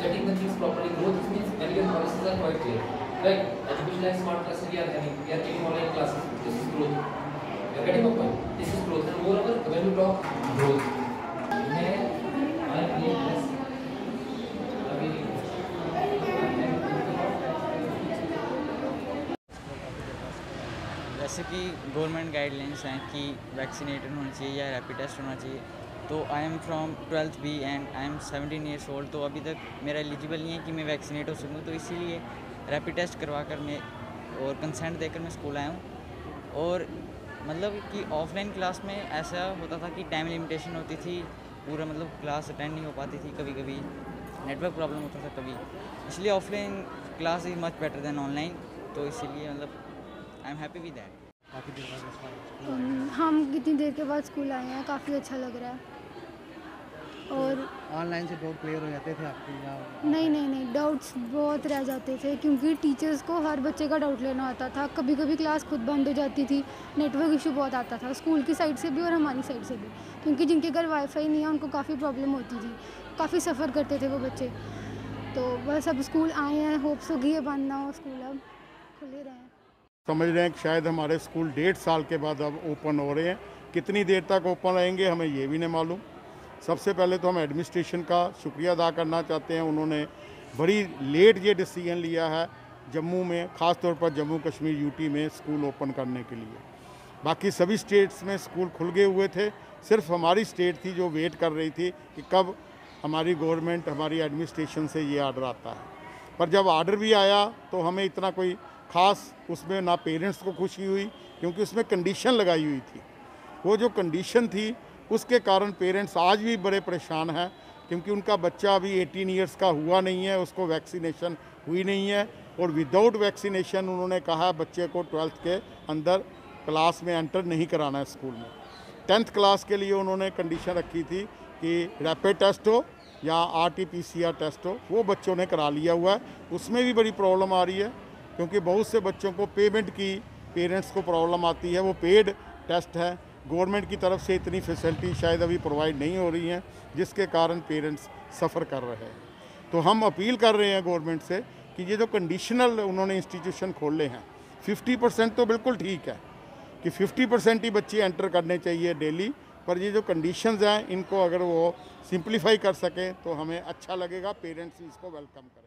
setting the things properly. Growth means elegant policies are quite clear. Right? Education like smart classes we are having. We are taking online classes. This is growth. You are getting my point. This is growth. And moreover, when we talk growth, जैसे कि government guidelines हैं कि vaccinated होना चाहिए या rapid test होना चाहिए, तो I am from 12th B and I am 17 years old, तो अभी तक मेरा एलिजिबल नहीं है कि मैं वैक्सीनेट हो सकूँ, तो इसीलिए रैपिड टेस्ट करवा कर मैं और कंसेंट देकर मैं स्कूल आया हूँ। और मतलब कि ऑफलाइन क्लास में ऐसा होता था कि टाइम लिमिटेशन होती थी, पूरा मतलब क्लास अटेंड नहीं हो पाती थी, कभी कभी नेटवर्क प्रॉब्लम होता था कभी, इसलिए offline class is much better than online, तो इसीलिए मतलब I am happy with that. हम कितनी देर के बाद स्कूल आए हैं, काफ़ी अच्छा लग रहा है। और ऑनलाइन से डाउट क्लियर हो जाते थे आपके या? नहीं, डाउट्स बहुत रह जाते थे क्योंकि टीचर्स को हर बच्चे का डाउट लेना होता था। कभी कभी क्लास खुद बंद हो जाती थी, नेटवर्क इशू बहुत आता था स्कूल की साइड से भी और हमारी साइड से भी, क्योंकि जिनके घर वाईफाई नहीं है उनको काफ़ी प्रॉब्लम होती थी, काफ़ी सफ़र करते थे वो बच्चे। तो बस अब स्कूल आए हैं, होप्स होगी ये बंद ना हो, स्कूल अब खुले रहें। समझ रहे हैं कि शायद हमारे स्कूल 1.5 साल के बाद अब ओपन हो रहे हैं। कितनी देर तक ओपन रहेंगे हमें ये भी नहीं मालूम। सबसे पहले तो हम एडमिनिस्ट्रेशन का शुक्रिया अदा करना चाहते हैं, उन्होंने बड़ी लेट ये डिसीजन लिया है जम्मू में, ख़ास तौर पर जम्मू कश्मीर यूटी में स्कूल ओपन करने के लिए। बाकी सभी स्टेट्स में स्कूल खुल गए हुए थे, सिर्फ हमारी स्टेट थी जो वेट कर रही थी कि कब हमारी गवर्नमेंट, हमारी एडमिनिस्ट्रेशन से ये आर्डर आता है। पर जब आर्डर भी आया तो हमें इतना कोई ख़ास उसमें ना पेरेंट्स को खुशी हुई, क्योंकि उसमें कंडीशन लगाई हुई थी। वो जो कंडीशन थी उसके कारण पेरेंट्स आज भी बड़े परेशान हैं, क्योंकि उनका बच्चा अभी 18 ईयर्स का हुआ नहीं है, उसको वैक्सीनेशन हुई नहीं है, और विदाउट वैक्सीनेशन उन्होंने कहा बच्चे को 12th के अंदर क्लास में एंटर नहीं कराना है स्कूल में। 10th क्लास के लिए उन्होंने कंडीशन रखी थी कि रैपिड टेस्ट हो या RT-PCR टेस्ट हो, वो बच्चों ने करा लिया हुआ है। उसमें भी बड़ी प्रॉब्लम आ रही है, क्योंकि बहुत से बच्चों को पेमेंट की पेरेंट्स को प्रॉब्लम आती है। वो पेड टेस्ट है, गवर्नमेंट की तरफ से इतनी फैसिलिटी शायद अभी प्रोवाइड नहीं हो रही हैं, जिसके कारण पेरेंट्स सफ़र कर रहे हैं। तो हम अपील कर रहे हैं गवर्नमेंट से कि ये जो कंडीशनल उन्होंने इंस्टीट्यूशन खोले हैं, 50% तो बिल्कुल ठीक है कि 50% ही बच्चे एंटर करने चाहिए डेली, पर ये जो कंडीशंस हैं इनको अगर वो सिंप्लीफाई कर सकें तो हमें अच्छा लगेगा, पेरेंट्स इसको वेलकम करें।